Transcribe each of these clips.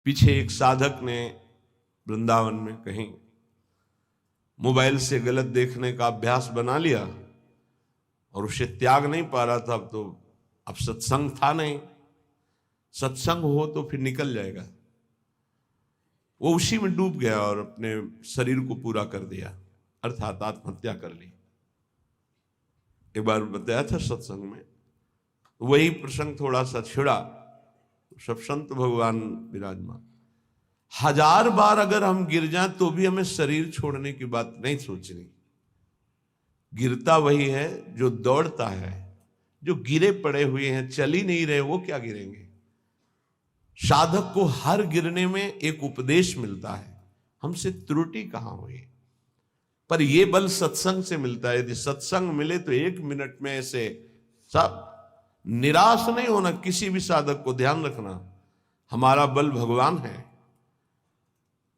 पीछे एक साधक ने वृंदावन में कहीं मोबाइल से गलत देखने का अभ्यास बना लिया और उसे त्याग नहीं पा रहा था। अब सत्संग था नहीं, सत्संग हो तो फिर निकल जाएगा। वो उसी में डूब गया और अपने शरीर को पूरा कर दिया, अर्थात आत्महत्या कर ली। एक बार बताया था सत्संग में, वही प्रसंग थोड़ा सा छिड़ा। सब संत भगवान विराजमान। 1000 बार अगर हम गिर जाएं तो भी हमें शरीर छोड़ने की बात नहीं सोचनी। गिरता वही है जो दौड़ता है। जो गिरे पड़े हुए हैं, चल ही नहीं रहे, वो क्या गिरेंगे? साधक को हर गिरने में एक उपदेश मिलता है, हमसे त्रुटि कहां हुई। पर यह बल सत्संग से मिलता है। यदि सत्संग मिले तो 1 मिनट में ऐसे सब। निराश नहीं होना किसी भी साधक को। ध्यान रखना, हमारा बल भगवान है।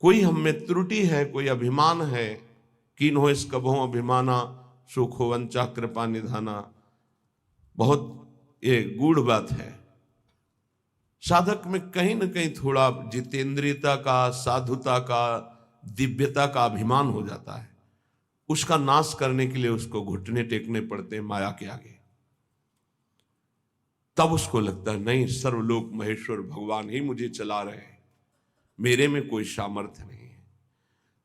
कोई हम में त्रुटि है, कोई अभिमान है, कीन हो इस कभों अभिमाना, सुख हो वंचा कृपा निधाना। बहुत ये गूढ़ बात है। साधक में कहीं ना कहीं थोड़ा जितेंद्रियता का, साधुता का, दिव्यता का अभिमान हो जाता है। उसका नाश करने के लिए उसको घुटने टेकने पड़ते हैं माया के आगे। तब उसको लगता है नहीं, सर्वलोक महेश्वर भगवान ही मुझे चला रहे हैं, मेरे में कोई सामर्थ्य नहीं है।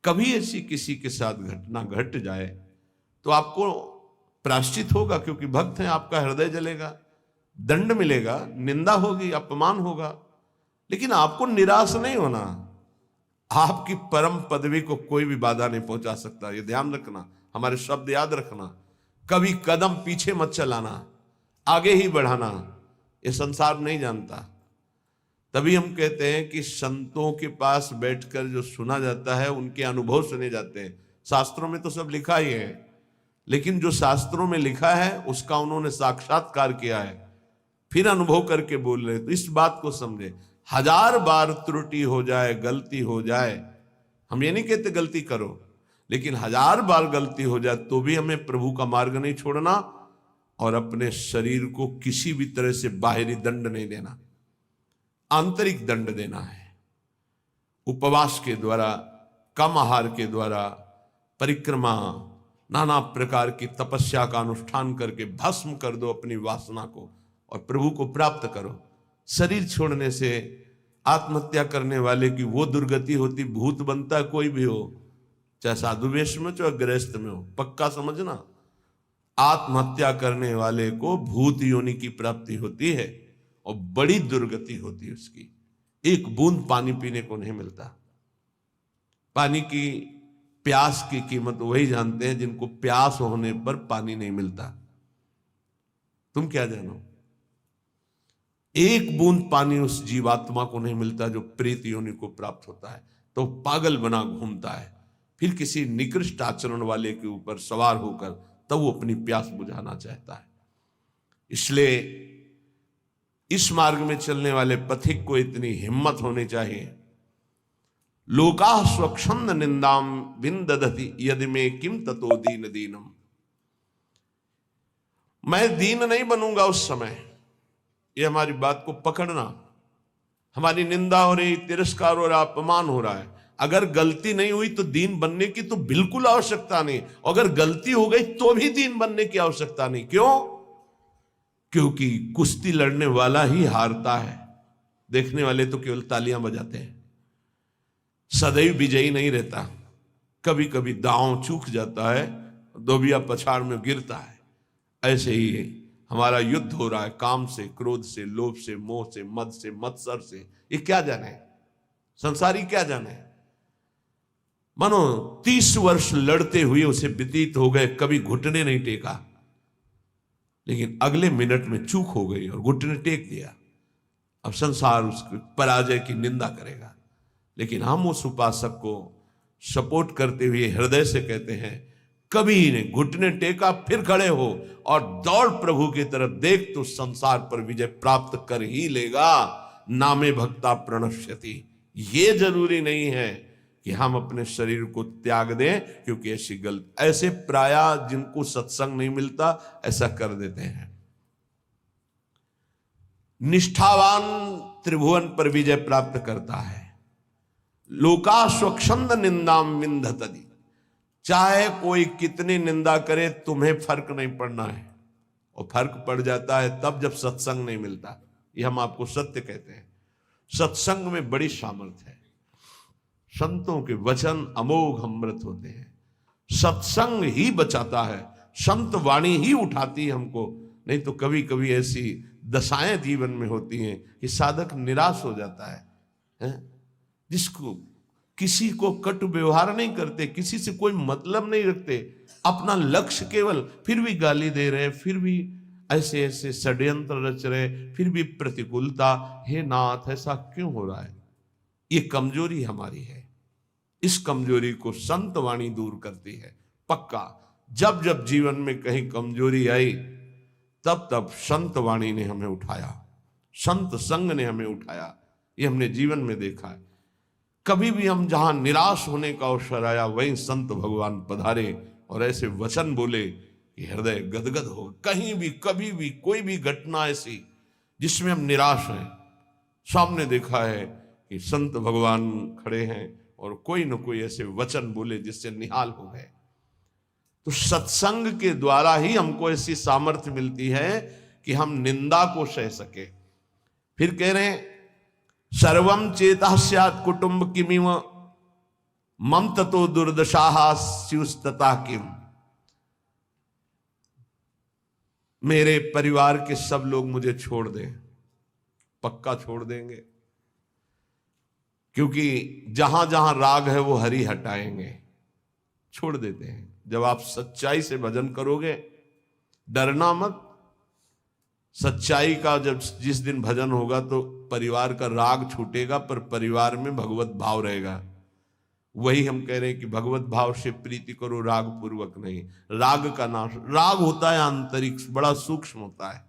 कभी ऐसी किसी के साथ घटना घट जाए तो आपको प्रायश्चित होगा, क्योंकि भक्त हैं, आपका हृदय जलेगा, दंड मिलेगा, निंदा होगी, अपमान होगा। लेकिन आपको निराश नहीं होना। आपकी परम पदवी को कोई भी बाधा नहीं पहुंचा सकता। ये ध्यान रखना, हमारे शब्द याद रखना। कभी कदम पीछे मत चलाना, आगे ही बढ़ाना। ये संसार नहीं जानता। तभी हम कहते हैं कि संतों के पास बैठकर जो सुना जाता है उनके अनुभव सुने जाते हैं। शास्त्रों में तो सब लिखा ही है, लेकिन जो शास्त्रों में लिखा है उसका उन्होंने साक्षात्कार किया है, फिर अनुभव करके बोल रहे। तो इस बात को समझे। 1000 बार त्रुटि हो जाए, गलती हो जाए, हम ये नहीं कहते गलती करो, लेकिन 1000 बार गलती हो जाए तो भी हमें प्रभु का मार्ग नहीं छोड़ना और अपने शरीर को किसी भी तरह से बाहरी दंड नहीं देना, आंतरिक दंड देना है। उपवास के द्वारा, कम आहार के द्वारा, परिक्रमा, नाना प्रकार की तपस्या का अनुष्ठान करके भस्म कर दो अपनी वासना को और प्रभु को प्राप्त करो। शरीर छोड़ने से आत्महत्या करने वाले की वो दुर्गति होती, भूत बनता है कोई भी हो, चाहे साधु वेश में चाहे गृहस्थ में हो। पक्का समझना, आत्महत्या करने वाले को भूत योनि की प्राप्ति होती है और बड़ी दुर्गति होती है उसकी। एक बूंद पानी पीने को नहीं मिलता। पानी की प्यास की कीमत वही जानते हैं जिनको प्यास होने पर पानी नहीं मिलता। तुम क्या जानो? एक बूंद पानी उस जीवात्मा को नहीं मिलता जो प्रेत योनि को प्राप्त होता है, तो पागल बना घूमता है। फिर किसी निकृष्ट आचरण वाले के ऊपर सवार होकर तब वो अपनी प्यास बुझाना चाहता है। इसलिए इस मार्ग में चलने वाले पथिक को इतनी हिम्मत होनी चाहिए। लोका स्वच्छंद निंदाम विंदधति यदि में किम ततो दीन दीनम। मैं दीन नहीं बनूंगा उस समय। ये हमारी बात को पकड़ना। हमारी निंदा हो रही, तिरस्कार हो रहा, अपमान हो रहा है, अगर गलती नहीं हुई तो दीन बनने की तो बिल्कुल आवश्यकता नहीं। अगर गलती हो गई तो भी दीन बनने की आवश्यकता नहीं। क्यों? क्योंकि कुश्ती लड़ने वाला ही हारता है, देखने वाले तो केवल तालियां बजाते हैं। सदैव विजयी नहीं रहता, कभी कभी दांव चूक जाता है, दोबिया पछाड़ में गिरता है। ऐसे ही हमारा युद्ध हो रहा है काम से, क्रोध से, लोभ से, मोह से, मद से, मत्सर से। ये क्या जाने, संसारी क्या जाने। मानो 30 वर्ष लड़ते हुए उसे व्यतीत हो गए, कभी घुटने नहीं टेका, लेकिन अगले मिनट में चूक हो गई और घुटने टेक दिया। अब संसार उसकी पराजय की निंदा करेगा। लेकिन हम उस उपासक को सपोर्ट करते हुए हृदय से कहते हैं, कभी नहीं घुटने टेका, फिर खड़े हो और दौड़ प्रभु की तरफ। देख तो संसार पर विजय प्राप्त कर ही लेगा। नामे भक्ता प्रणश्यति। ये जरूरी नहीं है कि हम अपने शरीर को त्याग दें, क्योंकि ऐसी गलत, ऐसे प्राय जिनको सत्संग नहीं मिलता ऐसा कर देते हैं। निष्ठावान त्रिभुवन पर विजय प्राप्त करता है। लोका स्वच्छंद निंदाम विंधतति, चाहे कोई कितनी निंदा करे तुम्हें फर्क नहीं पड़ना है, और फर्क पड़ जाता है तब जब सत्संग नहीं मिलता। ये हम आपको सत्य कहते हैं। सत्संग में बड़ी सामर्थ्य है। संतों के वचन अमोघ अमृत होते हैं। सत्संग ही बचाता है, संत वाणी ही उठाती है हमको। नहीं तो कभी कभी ऐसी दशाएं जीवन में होती हैं कि साधक निराश हो जाता है? जिसको किसी को कट व्यवहार नहीं करते, किसी से कोई मतलब नहीं रखते, अपना लक्ष्य केवल, फिर भी गाली दे रहे, फिर भी ऐसे ऐसे षड्यंत्र रच रहे, फिर भी प्रतिकूलता। हे नाथ, ऐसा क्यों हो रहा है? ये कमजोरी हमारी है। इस कमजोरी को संत वाणी दूर करती है पक्का। जब जब जीवन में कहीं कमजोरी आई तब तब संत वाणी ने हमें उठाया, संत संग ने हमें उठाया। ये हमने जीवन में देखा है। कभी भी हम जहां निराश होने का अवसर आया, वहीं संत भगवान पधारे और ऐसे वचन बोले कि हृदय गदगद हो। कहीं भी कभी भी कोई भी घटना ऐसी जिसमें हम निराश हैं, सामने देखा है कि संत भगवान खड़े हैं और कोई न कोई ऐसे वचन बोले जिससे निहाल हो गए। तो सत्संग के द्वारा ही हमको ऐसी सामर्थ्य मिलती है कि हम निंदा को सह सके। फिर कह रहे हैं सर्वम चेता स्यात् कुटुंब किमिव मम ततो दुर्दशाः स्युस्ततः किम। मेरे परिवार के सब लोग मुझे छोड़ दें, पक्का छोड़ देंगे, क्योंकि जहां जहां राग है वो हरि हटाएंगे, छोड़ देते हैं। जब आप सच्चाई से भजन करोगे, डरना मत। सच्चाई का जब जिस दिन भजन होगा तो परिवार का राग छूटेगा, पर परिवार में भगवत भाव रहेगा। वही हम कह रहे हैं कि भगवत भाव से प्रीति करो, राग पूर्वक नहीं। राग का नाश, राग होता है आंतरिक, बड़ा सूक्ष्म होता है।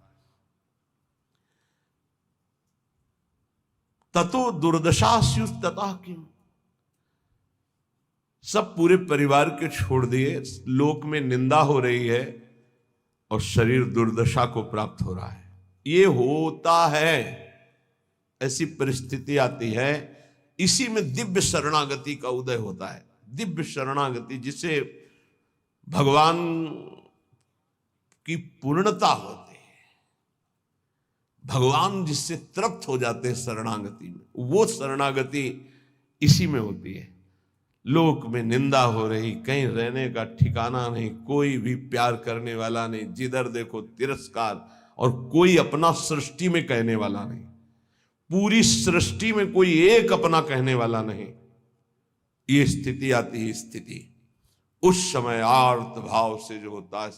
ततो दुर्दशा स्युस्ततः किम। सब पूरे परिवार के छोड़ दिए, लोक में निंदा हो रही है और शरीर दुर्दशा को प्राप्त हो रहा है। ये होता है, ऐसी परिस्थिति आती है। इसी में दिव्य शरणागति का उदय होता है। दिव्य शरणागति जिसे भगवान की पूर्णता होती है, भगवान जिससे तृप्त हो जाते हैं शरणागति में, वो शरणागति इसी में होती है। लोक में निंदा हो रही, कहीं रहने का ठिकाना नहीं, कोई भी प्यार करने वाला नहीं, जिधर देखो तिरस्कार, और कोई अपना सृष्टि में कहने वाला नहीं। पूरी सृष्टि में कोई एक अपना कहने वाला नहीं। ये स्थिति आती है। स्थिति उस समय आर्त भाव से जो होता है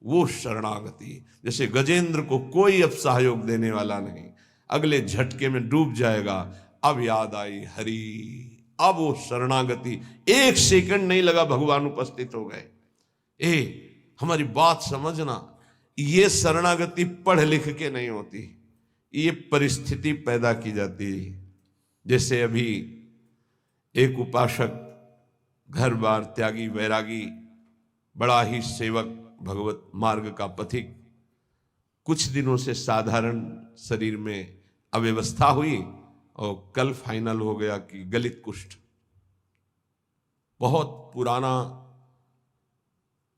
वो शरणागति। जैसे गजेंद्र को कोई अब सहयोग देने वाला नहीं, अगले झटके में डूब जाएगा। अब याद आई हरि, अब वो शरणागति, एक सेकंड नहीं लगा, भगवान उपस्थित हो गए। हमारी बात समझना, ये शरणागति पढ़ लिख के नहीं होती, ये परिस्थिति पैदा की जाती है। जैसे अभी एक उपासक, घर बार त्यागी, वैरागी, बड़ा ही सेवक, भगवत मार्ग का पथिक, कुछ दिनों से साधारण शरीर में अव्यवस्था हुई और कल फाइनल हो गया कि गलित कुष्ठ। बहुत पुराना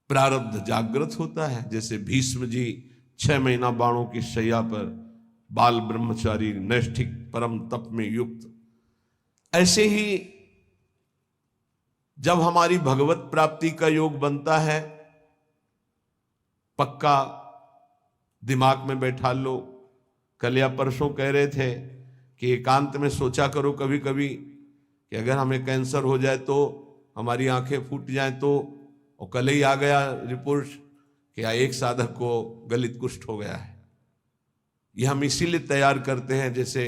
प्रारब्ध जागृत होता है। जैसे भीष्म जी 6 महीना बाणों की शैया पर, बाल ब्रह्मचारी, नैष्ठिक परम तप में युक्त, ऐसे ही जब हमारी भगवत प्राप्ति का योग बनता है, पक्का दिमाग में बैठा लो। कल या परसों कह रहे थे कि एकांत में सोचा करो कभी कभी कि अगर हमें कैंसर हो जाए तो, हमारी आंखें फूट जाएं तो, और कल ही आ गया रिपोर्ट कि एक साधक को गलित कुष्ठ हो गया है। ये हम इसीलिए तैयार करते हैं, जैसे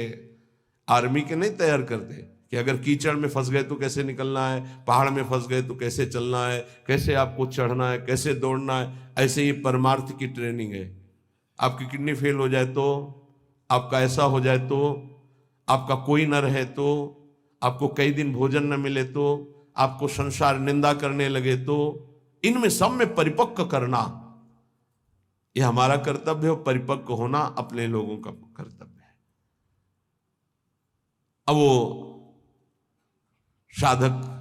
आर्मी के नहीं तैयार करते कि अगर कीचड़ में फंस गए तो कैसे निकलना है, पहाड़ में फंस गए तो कैसे चलना है, कैसे आपको चढ़ना है, कैसे दौड़ना है। ऐसे ही परमार्थ की ट्रेनिंग है। आपकी किडनी फेल हो जाए तो, आपका ऐसा हो जाए तो, आपका कोई न रहे तो, आपको कई दिन भोजन न मिले तो, आपको संसार निंदा करने लगे तो, इनमें सब में परिपक्व करना ये हमारा कर्तव्य है। परिपक्व होना अपने लोगों का कर्तव्य है। अब वो साधक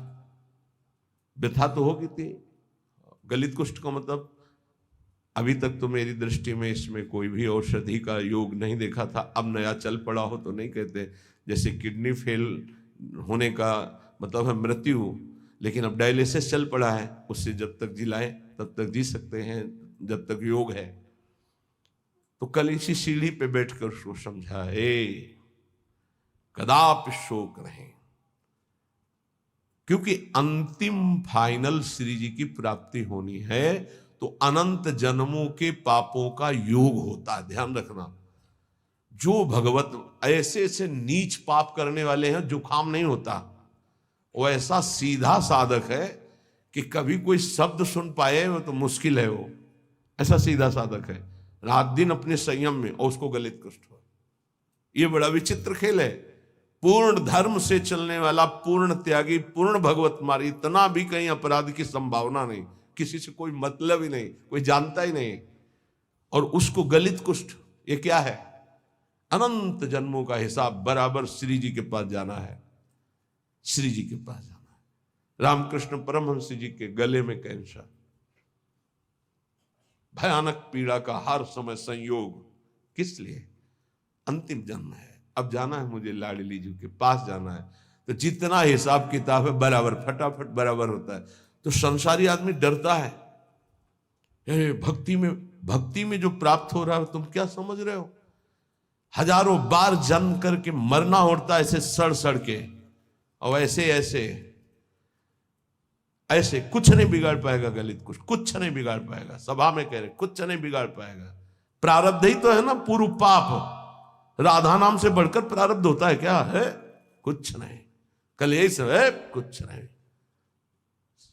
व्यथा तो होगी थी। गलित कुष्ठ का मतलब अभी तक तो मेरी दृष्टि में इसमें कोई भी औषधि का योग नहीं देखा था। अब नया चल पड़ा हो तो नहीं कहते, जैसे किडनी फेल होने का मतलब है मृत्यु, लेकिन अब डायलिसिस चल पड़ा है, उससे जब तक जिलाए तब तक जी सकते हैं जब तक योग है। तो कल इसी सीढ़ी पे बैठकर उसको समझा, हे कदापि शोक नहीं, क्योंकि अंतिम फाइनल श्री जी की प्राप्ति होनी है तो अनंत जन्मों के पापों का योग होता है। ध्यान रखना, जो भगवत ऐसे ऐसे नीच पाप करने वाले हैं जुकाम नहीं होता, वो ऐसा सीधा साधक है कि कभी कोई शब्द सुन पाए वो तो मुश्किल है। वो ऐसा सीधा साधक है, रात दिन अपने संयम में, और उसको गलित कुष्ठ हो। ये बड़ा विचित्र खेल है। पूर्ण धर्म से चलने वाला, पूर्ण त्यागी, पूर्ण भगवत मार्गी, इतना भी कहीं अपराध की संभावना नहीं, किसी से कोई मतलब ही नहीं, कोई जानता ही नहीं, और उसको गलित कुष्ठ। ये क्या है? अनंत जन्मों का हिसाब बराबर श्री जी के पास जाना है, श्री जी के पास जाना है। रामकृष्ण परमहंस जी के गले में कैंसर, भयानक पीड़ा का हर समय संयोग, किस लिए? अंतिम जन्म है, अब जाना है मुझे लाडली जी के पास जाना है। तो जितना हिसाब किताब है बराबर फटाफट बराबर होता है। तो संसारी आदमी डरता है, भक्ति में जो प्राप्त हो रहा है तुम क्या समझ रहे हो? हजारों बार जन्म करके मरना होता है ऐसे सड़ सड़ के, और ऐसे ऐसे ऐसे कुछ नहीं बिगाड़ पाएगा गलित कुछ नहीं बिगाड़ पाएगा। सभा में कह रहे कुछ नहीं बिगाड़ पाएगा। प्रारब्ध ही तो है ना, पूर्व पाप। राधा नाम से बढ़कर प्रारब्ध होता है क्या? है कुछ नहीं। कल यही सब है, कुछ नहीं।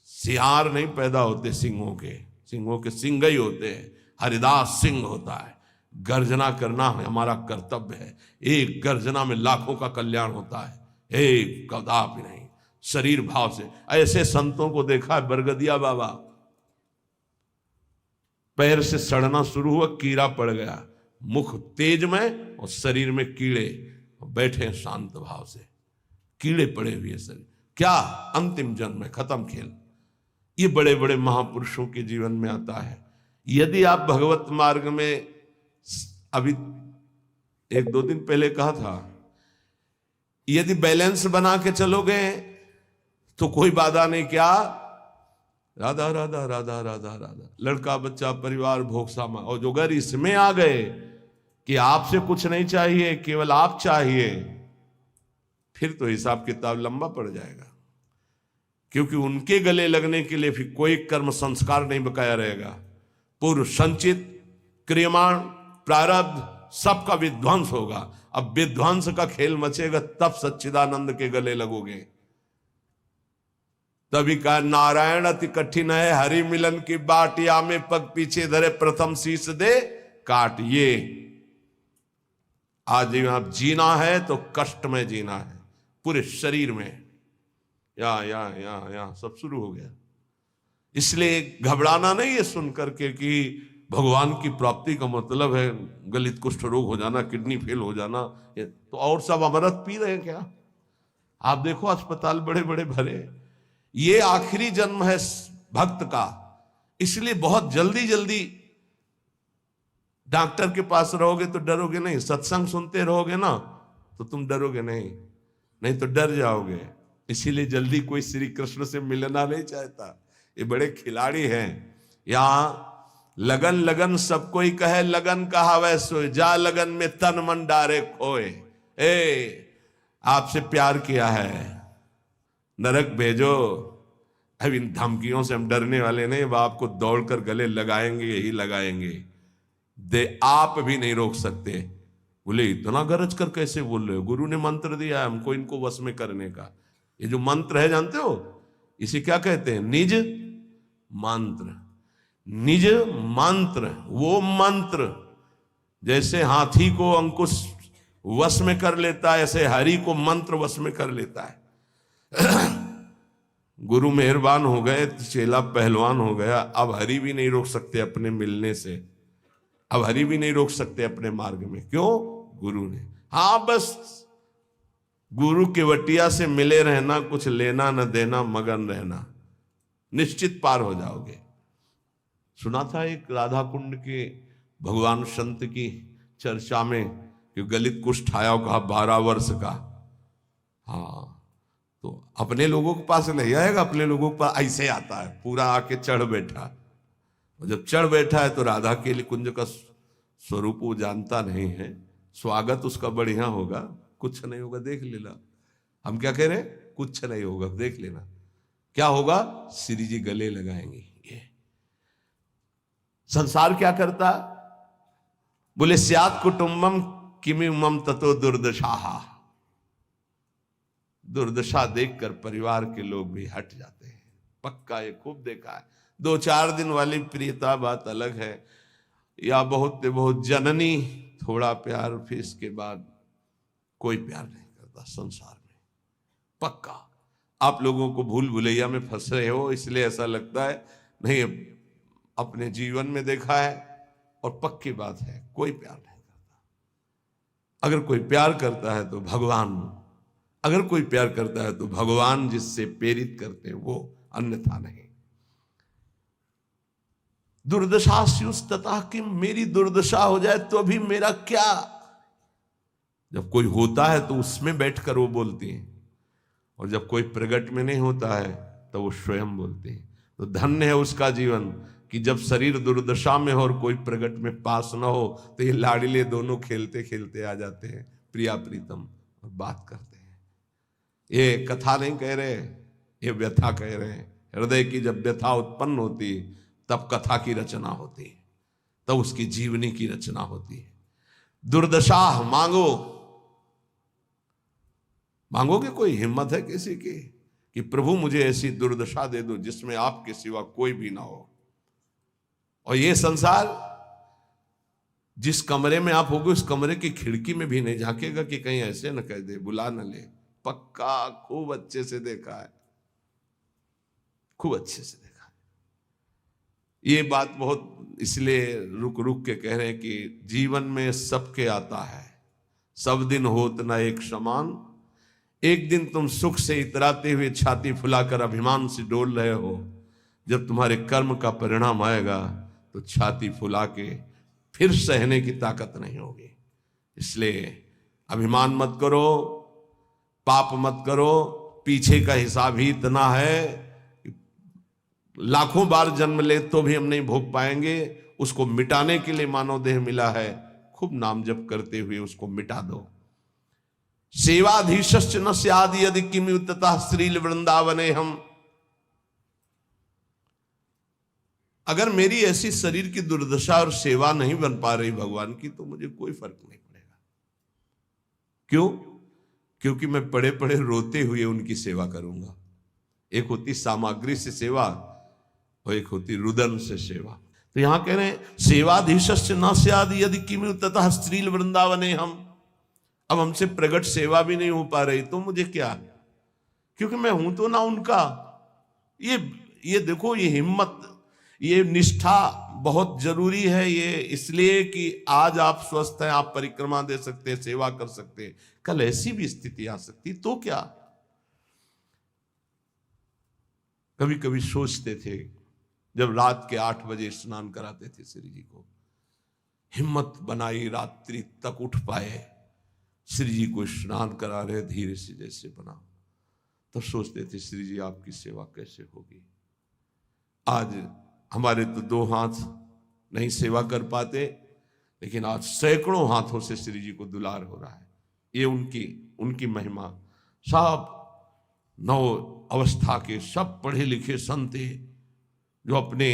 सियार नहीं पैदा होते सिंहों के सिंह ही होते हैं। हरिदास सिंह होता है। गर्जना करना हमारा कर्तव्य है। एक गर्जना में लाखों का कल्याण होता है, एक कदापि नहीं। शरीर भाव से ऐसे संतों को देखा है। बरगदिया बाबा, पैर से सड़ना शुरू हुआ, कीड़ा पड़ गया, मुख तेज में और शरीर में कीड़े, बैठे हैं शांत भाव से, कीड़े पड़े हुए शरीर। क्या अंतिम जन्म है, खत्म खेल। ये बड़े बड़े महापुरुषों के जीवन में आता है। यदि आप भगवत मार्ग में, अभी एक दो दिन पहले कहा था, यदि बैलेंस बना के चलोगे तो कोई बाधा नहीं। क्या? राधा राधा राधा राधा राधा, लड़का बच्चा परिवार भोग सामा। और जो अगर इसमें आ गए कि आपसे कुछ नहीं चाहिए, केवल आप चाहिए, फिर तो हिसाब किताब लंबा पड़ जाएगा। क्योंकि उनके गले लगने के लिए फिर कोई कर्म संस्कार नहीं बकाया रहेगा। पूर्व संचित क्रियमाण प्रारब्ध सबका विध्वंस होगा। अब विध्वंस का खेल मचेगा, तब सच्चिदानंद के गले लगोगे। तभी कहा नारायण अति कठिन है, हरि मिलन की बाट, या में पग पीछे धरे प्रथम शीश दे काट। ये आज आप जीना है तो कष्ट में जीना है, पूरे शरीर में। या सब शुरू हो गया। इसलिए घबराना नहीं है सुन करके कि भगवान की प्राप्ति का मतलब है गलित कुष्ठ रोग हो जाना, किडनी फेल हो जाना। तो और सब अमृत पी रहे हैं क्या? आप देखो अस्पताल बड़े बड़े भरे। ये आखिरी जन्म है भक्त का, इसलिए बहुत जल्दी जल्दी डॉक्टर के पास रहोगे तो डरोगे नहीं। सत्संग सुनते रहोगे ना तो तुम डरोगे नहीं तो डर जाओगे। इसीलिए जल्दी कोई श्री कृष्ण से मिलना नहीं चाहता। ये बड़े खिलाड़ी हैं। यहां लगन लगन सबको ही कहे, लगन कहा वैसो, जा लगन में तन मन डारे खोए। आपसे प्यार किया है, नरक भेजो। अब इन धमकियों से हम डरने वाले नहीं। अब आपको दौड़कर गले लगाएंगे, यही लगाएंगे। आप भी नहीं रोक सकते। बोले इतना गरज कर कैसे बोल रहे हो? गुरु ने मंत्र दिया है हमको इनको वश में करने का। ये जो मंत्र है जानते हो, इसे क्या कहते हैं? निज मंत्र। निज मंत्र, वो मंत्र जैसे हाथी को अंकुश वश में कर लेता है, ऐसे हरि को मंत्र वश में कर लेता है। गुरु मेहरबान हो गए, चेला पहलवान हो गया। अब हरि भी नहीं रोक सकते अपने मिलने से, अब हरि भी नहीं रोक सकते अपने मार्ग में। क्यों? गुरु ने। हाँ बस गुरु केवटिया से मिले रहना, कुछ लेना न देना, मगन रहना, निश्चित पार हो जाओगे। सुना था एक राधा कुंड के भगवान संत की चर्चा में कि गलित कुष्ठ आया, कहा 12 वर्ष का। हाँ, तो अपने लोगों के पास नहीं आएगा, अपने लोगों के पास ऐसे आता है, पूरा आके चढ़ बैठा। और जब चढ़ बैठा है तो राधा के लिए कुंज का स्वरूप वो जानता नहीं है, स्वागत उसका बढ़िया होगा, कुछ नहीं होगा, देख लेना। हम क्या कह रहे हैं? कुछ नहीं होगा, देख लेना क्या होगा। श्री जी गले लगाएंगे। ये संसार क्या करता? बोले स्यात् कुटुंबम किमिमम ततो दुर्दशा। दुर्दशा देखकर परिवार के लोग भी हट जाते हैं। पक्का, ये खूब देखा है। 2-4 दिन वाली प्रियता बात अलग है, या बहुत बहुत जननी थोड़ा प्यार, फिर इसके बाद कोई प्यार नहीं करता संसार में। पक्का आप लोगों को भूल भुलैया में फंस रहे हो, इसलिए ऐसा लगता है। नहीं, अपने जीवन में देखा है और पक्की बात है, कोई प्यार नहीं करता। अगर कोई प्यार करता है तो भगवान, अगर कोई प्यार करता है तो भगवान जिससे प्रेरित करते हैं वो, अन्यथा नहीं। दुर्दशा स्युस्ततः किम, मेरी दुर्दशा हो जाए तो अभी मेरा क्या। जब कोई होता है तो उसमें बैठकर वो बोलती हैं, और जब कोई प्रकट में नहीं होता है तो वो स्वयं बोलते हैं। तो धन्य है उसका जीवन कि जब शरीर दुर्दशा में हो और कोई प्रकट में पास न हो, तो ये लाडले दोनों खेलते खेलते आ जाते हैं, प्रिया प्रीतम, और बात करते हैं। ये कथा नहीं कह रहे, ये व्यथा कह रहे हैं। हृदय की जब व्यथा उत्पन्न होती है तब कथा की रचना होती है, तब उसकी जीवनी की रचना होती है। दुर्दशा मांगो, मांगोगे? कोई हिम्मत है किसी की कि प्रभु मुझे ऐसी दुर्दशा दे दो जिसमें आपके सिवा कोई भी ना हो। और ये संसार, जिस कमरे में आप होगे उस कमरे की खिड़की में भी नहीं झांकेगा कि कहीं ऐसे न कह दे, बुला न ले। पक्का खूब अच्छे से देखा है, खूब अच्छे से देखा है। ये बात बहुत इसलिए रुक रुक के कह रहे हैं कि जीवन में सबके आता है, सब दिन होत न एक समान। एक दिन तुम सुख से इतराते हुए छाती फुलाकर अभिमान से डोल रहे हो, जब तुम्हारे कर्म का परिणाम आएगा तो छाती फुला के फिर सहने की ताकत नहीं होगी। इसलिए अभिमान मत करो, पाप मत करो। पीछे का हिसाब ही इतना है कि लाखों बार जन्म ले तो भी हम नहीं भोग पाएंगे। उसको मिटाने के लिए मानव देह मिला है, खूब नाम जप करते हुए उसको मिटा दो। सेवाधीशश्च न स्याद् यदि किमुततः श्रील वृंदावने हम। अगर मेरी ऐसी शरीर की दुर्दशा और सेवा नहीं बन पा रही भगवान की, तो मुझे कोई फर्क नहीं पड़ेगा। क्यों? क्योंकि मैं पड़े पड़े रोते हुए उनकी सेवा करूंगा। एक होती सामग्री से सेवा और एक होती रुदन से सेवा। तो यहां कह रहे हैं सेवाधीशश्च न स्याद् यदि किमुततः श्रील वृंदावने हम। अब हमसे प्रगट सेवा भी नहीं हो पा रही तो मुझे क्या, क्योंकि मैं हूं तो ना उनका। ये देखो, ये हिम्मत, ये निष्ठा बहुत जरूरी है। ये इसलिए कि आज आप स्वस्थ हैं, आप परिक्रमा दे सकते हैं, सेवा कर सकते हैं, कल ऐसी भी स्थिति आ सकती तो क्या। कभी कभी सोचते थे, जब रात के 8 बजे स्नान कराते थे श्री जी को, हिम्मत बनाई रात्रि तक उठ पाए, श्री जी को स्नान करा रहे धीरे से जैसे बना, तब सोचते थे श्री जी आपकी सेवा कैसे होगी। आज हमारे तो 2 हाथ नहीं सेवा कर पाते, लेकिन आज सैकड़ों हाथों से श्री जी को दुलार हो रहा है। ये उनकी महिमा। सब 9 अवस्था के सब पढ़े लिखे संत जो अपने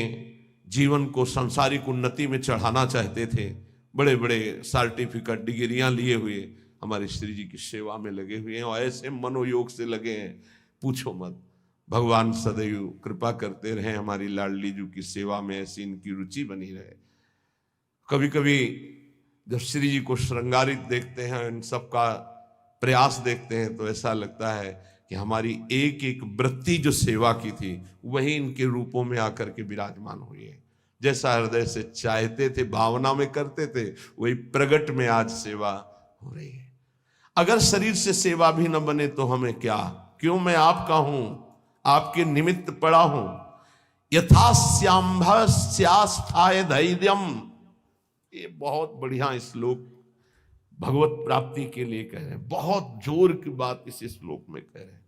जीवन को सांसारिक उन्नति में चढ़ाना चाहते थे, बड़े बड़े सर्टिफिकेट डिग्रियां लिए हुए हमारे श्री जी की सेवा में लगे हुए हैं, और ऐसे मनोयोग से लगे हैं, पूछो मत। भगवान सदैव कृपा करते रहे हमारी लाडली जी की सेवा में, ऐसी इनकी रुचि बनी रहे। कभी कभी जब श्री जी को श्रृंगारित देखते हैं, इन सब का प्रयास देखते हैं, तो ऐसा लगता है कि हमारी एक एक वृत्ति जो सेवा की थी वही इनके रूपों में आकर के विराजमान हुई है। जैसा हृदय से चाहते थे, भावना में करते थे, वही प्रगट में आज सेवा हो रही है। अगर शरीर से सेवा भी न बने तो हमें क्या, क्यों मैं आपका हूं, आपके निमित्त पड़ा हूं। यथास्यांभस्यास्थाय धैर्यम, ये बहुत बढ़िया श्लोक भगवत प्राप्ति के लिए कह रहे हैं, बहुत जोर की बात इस श्लोक में कह रहे हैं।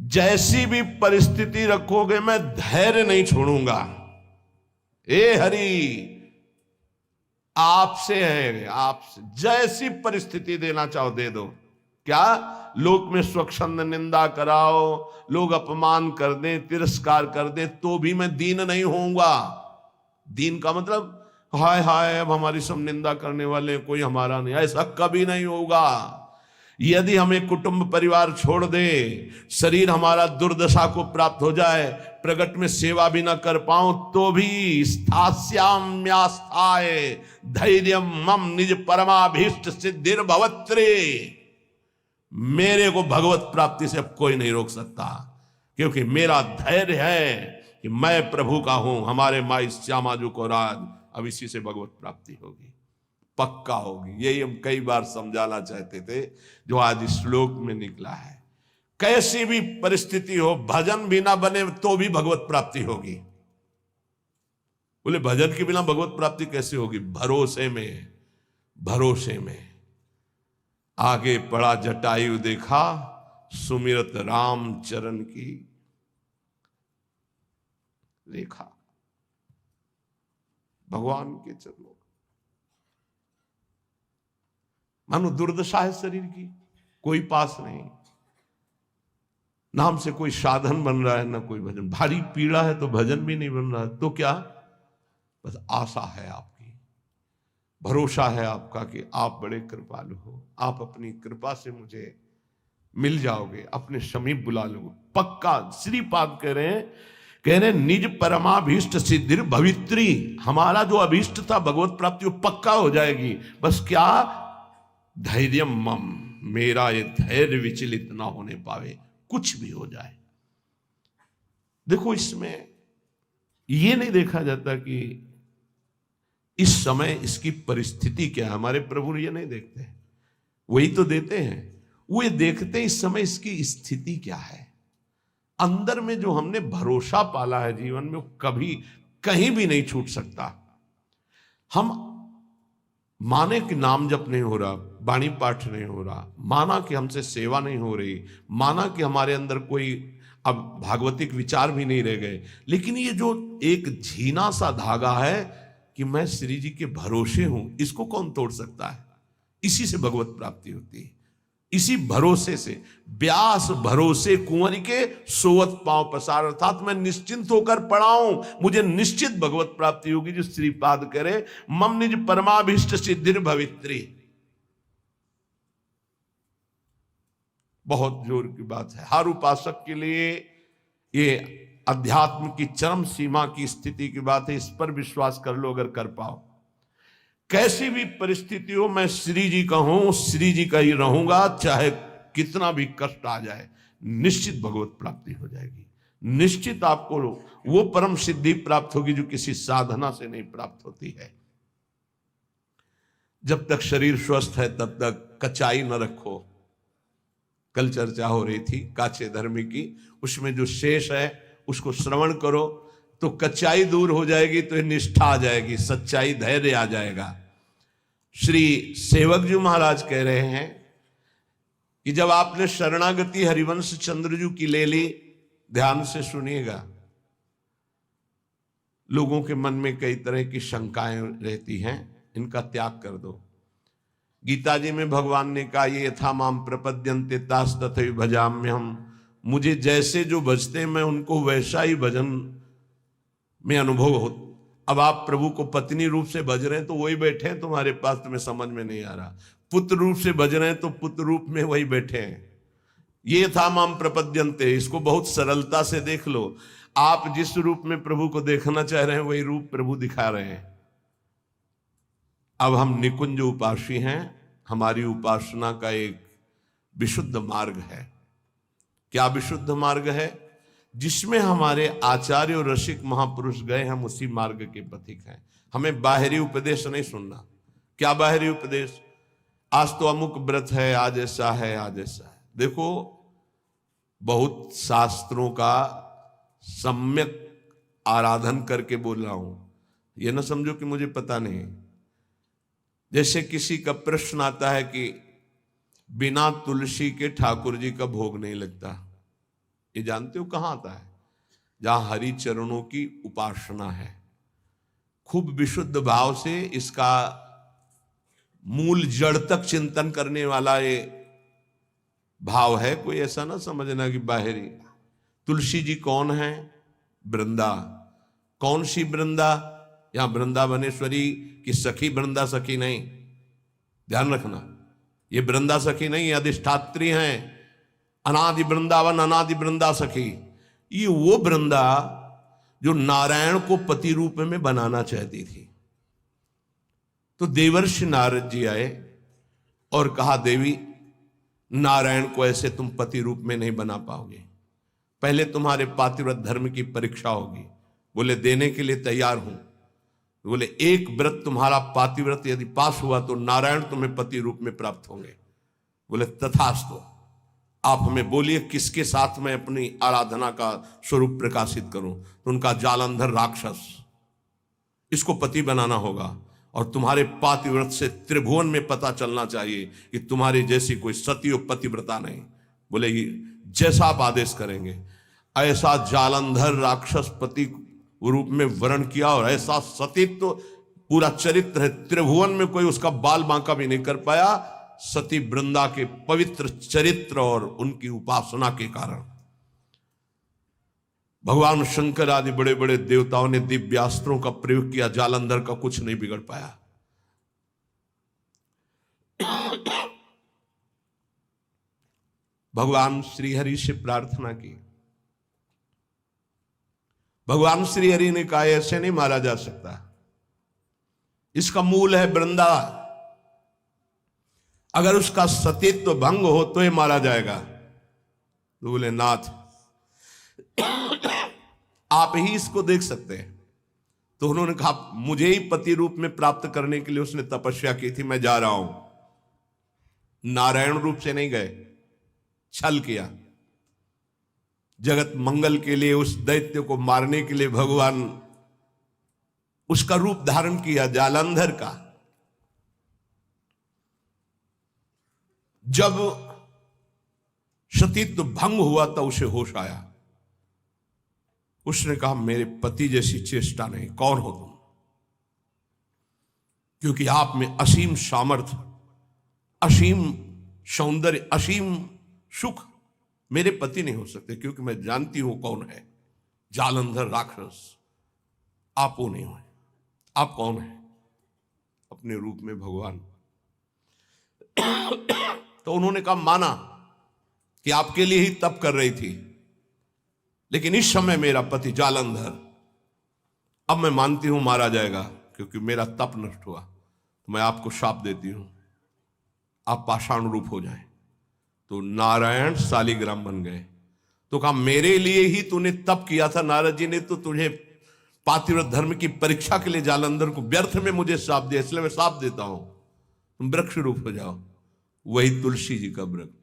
जैसी भी परिस्थिति रखोगे मैं धैर्य नहीं छोड़ूंगा। ए हरि, आपसे है, आपसे जैसी परिस्थिति देना चाहो दे दो। क्या लोक में स्वच्छंद निंदा कराओ, लोग अपमान कर दें, तिरस्कार कर दें, तो भी मैं दीन नहीं होऊंगा। दीन का मतलब हाय हाय अब हमारी सब निंदा करने वाले, कोई हमारा नहीं, ऐसा कभी नहीं होगा। यदि हमें कुटुंब परिवार छोड़ दे, शरीर हमारा दुर्दशा को प्राप्त हो जाए, प्रगट में सेवा भी ना कर पाऊं, तो भी स्थास्याम्यास्थाय धैर्यम मम निज परमाभीष्ट सिद्धिर भवत्रे, मेरे को भगवत प्राप्ति से अब कोई नहीं रोक सकता, क्योंकि मेरा धैर्य है कि मैं प्रभु का हूं। हमारे माई श्यामाजू को राज, अब इसी से भगवत प्राप्ति होगी, पक्का होगी। यही हम कई बार समझाना चाहते थे, जो आज इस श्लोक में निकला है। कैसी भी परिस्थिति हो, भजन भी ना बने तो भी भगवत प्राप्ति होगी। बोले भजन के बिना भगवत प्राप्ति कैसे होगी? भरोसे में, भरोसे में। आगे पड़ा जटायु देखा, सुमिरत राम चरण की रेखा। भगवान के चरणों, मानो दुर्दशा है शरीर की, कोई पास नहीं, नाम से कोई साधन बन रहा है, ना कोई भजन। भारी पीड़ा है तो भजन भी नहीं बन रहा है, तो क्या? बस आशा है आपकी, भरोसा है आपका कि आप बड़े कृपालु हो, आप अपनी कृपा से मुझे मिल जाओगे, अपने समीप बुला लोगे, पक्का। श्रीपाद कह रहे निज परमाभीष्ट सिद्धिर भवित्री, हमारा जो अभीष्ट था भगवत प्राप्ति वो पक्का हो जाएगी। बस क्या? धैर्य मम, मेरा ये धैर्य विचलित ना होने पावे, कुछ भी हो जाए। देखो इसमें ये नहीं देखा जाता कि इस समय इसकी परिस्थिति क्या है। हमारे प्रभु ये नहीं देखते, वही तो देते हैं। वो ये देखते हैं इस समय इसकी स्थिति क्या है। अंदर में जो हमने भरोसा पाला है जीवन में, वो कभी कहीं भी नहीं छूट सकता। हम माने कि नाम जप नहीं हो रहा, वाणी पाठ नहीं हो रहा, माना कि हमसे सेवा नहीं हो रही, माना कि हमारे अंदर कोई अब भागवतिक विचार भी नहीं रह गए, लेकिन ये जो एक झीना सा धागा है कि मैं श्री जी के भरोसे हूं, इसको कौन तोड़ सकता है? इसी से भगवत प्राप्ति होती है, इसी भरोसे से। व्यास भरोसे कुंवर के सोवत पांव पसार, अर्थात मैं निश्चिंत होकर पढ़ाऊं, मुझे निश्चित भगवत प्राप्ति होगी। जो श्रीपाद करे मम निज परमाभीष्ट सिद्धिर भवित्री, बहुत जोर की बात है। हर उपासक के लिए ये अध्यात्म की चरम सीमा की स्थिति की बात है। इस पर विश्वास कर लो अगर कर पाओ। कैसी भी परिस्थिति हो, मैं श्री जी का हूं, श्री जी का ही रहूंगा, चाहे कितना भी कष्ट आ जाए, निश्चित भगवत प्राप्ति हो जाएगी। निश्चित आपको वो परम सिद्धि प्राप्त होगी जो किसी साधना से नहीं प्राप्त होती है। जब तक शरीर स्वस्थ है तब तक कचाई न रखो। कल चर्चा हो रही थी काचे धर्मी की, उसमें जो शेष है उसको श्रवण करो तो कच्चाई दूर हो जाएगी, तो निष्ठा आ जाएगी, सच्चाई धैर्य आ जाएगा। श्री सेवक जी महाराज कह रहे हैं कि जब आपने शरणागति हरिवंश चंद्रजू की ले ली, ध्यान से सुनिएगा, लोगों के मन में कई तरह की शंकाएं रहती हैं, इनका त्याग कर दो। गीता जी में भगवान ने कहा ये यथा माम प्रपद्यन्ते तास तथैव भजाम्यहम्, मुझे जैसे जो भजते मैं उनको वैसा ही भजन में अनुभव हो। अब आप प्रभु को पत्नी रूप से भज रहे हैं तो वही बैठे हैं तुम्हारे पास, तुम्हें समझ में नहीं आ रहा। पुत्र रूप से भज रहे हैं तो पुत्र रूप में वही बैठे हैं। ये था माम प्रपद्यन्ते, इसको बहुत सरलता से देख लो। आप जिस रूप में प्रभु को देखना चाह रहे हैं वही रूप प्रभु दिखा रहे हैं। अब हम निकुंज उपासी हैं, हमारी उपासना का एक विशुद्ध मार्ग है। क्या विशुद्ध मार्ग है? जिसमें हमारे आचार्य और रसिक महापुरुष गए, हम उसी मार्ग के पथिक हैं। हमें बाहरी उपदेश नहीं सुनना। क्या बाहरी उपदेश? आज तो अमुक व्रत है, आज ऐसा है, आज ऐसा है। देखो, बहुत शास्त्रों का सम्यक आराधन करके बोल रहा हूं, ये ना समझो कि मुझे पता नहीं। जैसे किसी का प्रश्न आता है कि बिना तुलसी के ठाकुर जी का भोग नहीं लगता, ये जानते हो कहां आता है? जहां हरि चरणों की उपासना है, खूब विशुद्ध भाव से इसका मूल जड़ तक चिंतन करने वाला ये भाव है। कोई ऐसा ना समझना कि बाहरी। तुलसी जी कौन है? वृंदा। कौन सी वृंदा? यहां वृंदावनेश्वरी की सखी वृंदा सखी नहीं, ध्यान रखना, ये वृंदा सखी नहीं, ये अधिष्ठात्री हैं। अनादि वृंदावन, अनादि वृंदा सखी, ये वो वृंदा जो नारायण को पति रूप में बनाना चाहती थी। तो देवर्षि नारद जी आए और कहा, देवी, नारायण को ऐसे तुम पति रूप में नहीं बना पाओगे, पहले तुम्हारे पातिव्रत धर्म की परीक्षा होगी। बोले देने के लिए तैयार हूं। बोले एक व्रत तुम्हारा पातिव्रत यदि पास हुआ तो नारायण तुम्हें पति रूप में प्राप्त होंगे। बोले तथास्तु, आप हमें बोलिए किसके साथ मैं अपनी आराधना का स्वरूप प्रकाशित करूं। तो उनका जालंधर राक्षस, इसको पति बनाना होगा और तुम्हारे पातिव्रत से त्रिभुवन में पता चलना चाहिए कि तुम्हारी जैसी कोई सती और पतिव्रता नहीं। बोले जैसा आप आदेश करेंगे। ऐसा जालंधर राक्षस पति रूप में वर्ण किया और ऐसा सतीत्व तो पूरा चरित्र है, त्रिभुवन में कोई उसका बाल बांका भी नहीं कर पाया। सती वृंदा के पवित्र चरित्र और उनकी उपासना के कारण भगवान शंकर आदि बड़े बड़े देवताओं ने दिव्यास्त्रों का प्रयोग किया, जालंधर का कुछ नहीं बिगड़ पाया। भगवान श्रीहरि से प्रार्थना की। भगवान श्रीहरि ने कहा, ऐसे नहीं मारा जा सकता, इसका मूल है वृंदा, अगर उसका सतीत्व भंग हो तो ये मारा जाएगा। तो बोले नाथ, आप ही इसको देख सकते हैं। तो उन्होंने कहा, मुझे ही पति रूप में प्राप्त करने के लिए उसने तपस्या की थी, मैं जा रहा हूं। नारायण रूप से नहीं गए, छल किया। जगत मंगल के लिए उस दैत्य को मारने के लिए भगवान उसका रूप धारण किया, जालंधर का। जब सतीत्व भंग हुआ तो उसे होश आया। उसने कहा, मेरे पति जैसी चेष्टा नहीं, कौन हो तुम? क्योंकि आप में असीम सामर्थ्य, असीम सौंदर्य, असीम सुख मेरे पति नहीं हो सकते, क्योंकि मैं जानती हूं कौन है। जालंधर राक्षस, आप वो नहीं हो। आप कौन है? अपने रूप में भगवान। तो उन्होंने कहा, माना कि आपके लिए ही तप कर रही थी, लेकिन इस समय मेरा पति जालंधर, अब मैं मानती हूं मारा जाएगा, क्योंकि मेरा तप नष्ट हुआ। तो मैं आपको शाप देती हूं, आप पाषाण रूप हो जाएं। तो नारायण शालिग्राम बन गए। तो कहा, मेरे लिए ही तूने तप किया था, नारद जी ने तो तुझे पातिव्रत धर्म की परीक्षा के लिए जालंधर को व्यर्थ में मुझे शाप दिया, इसलिए मैं शाप देता हूं, तुम वृक्ष रूप हो जाओ। वही तुलसी जी का वृक्ष।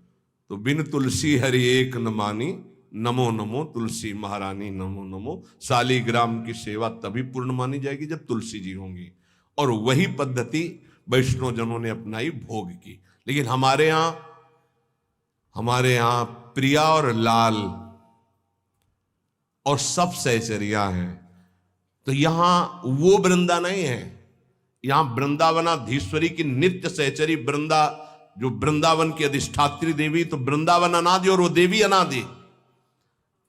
तो बिन तुलसी हरि एक न मानी, नमो नमो तुलसी महारानी, नमो नमो। शालिग्राम की सेवा तभी पूर्ण मानी जाएगी जब तुलसी जी होंगी। और वही पद्धति वैष्णव जनों ने अपनाई, भोग की। लेकिन हमारे यहां प्रिया और लाल और सब सहचरिया हैं। तो यहां वो वृंदा नहीं है, यहां वृंदावनाधीश्वरी की नित्य सहचरी वृंदा, जो वृंदावन की अधिष्ठात्री देवी, तो वृंदावन अनादि और वो देवी अनादि।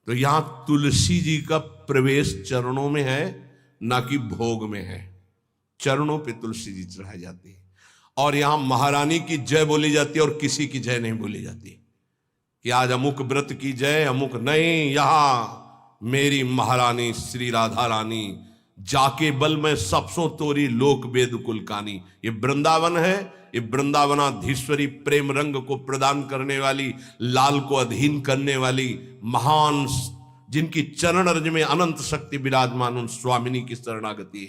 तो यहां तुलसी जी का प्रवेश चरणों में है, ना कि भोग में है। चरणों पे तुलसी जी चढ़ाई जाती है। और यहां महारानी की जय बोली जाती है और किसी की जय नहीं बोली जाती कि आज अमुक व्रत की जय, अमुक नहीं। यहां मेरी महारानी श्री राधा रानी, जाके बल में सबसों तोरी लोक वेद कुलकानी। ये वृंदावन है, ये वृंदावनाधीश्वरी प्रेम रंग को प्रदान करने वाली, लाल को अधीन करने वाली महान, जिनकी चरण रज में अनंत शक्ति विराजमान, उन स्वामिनी की शरणागति है।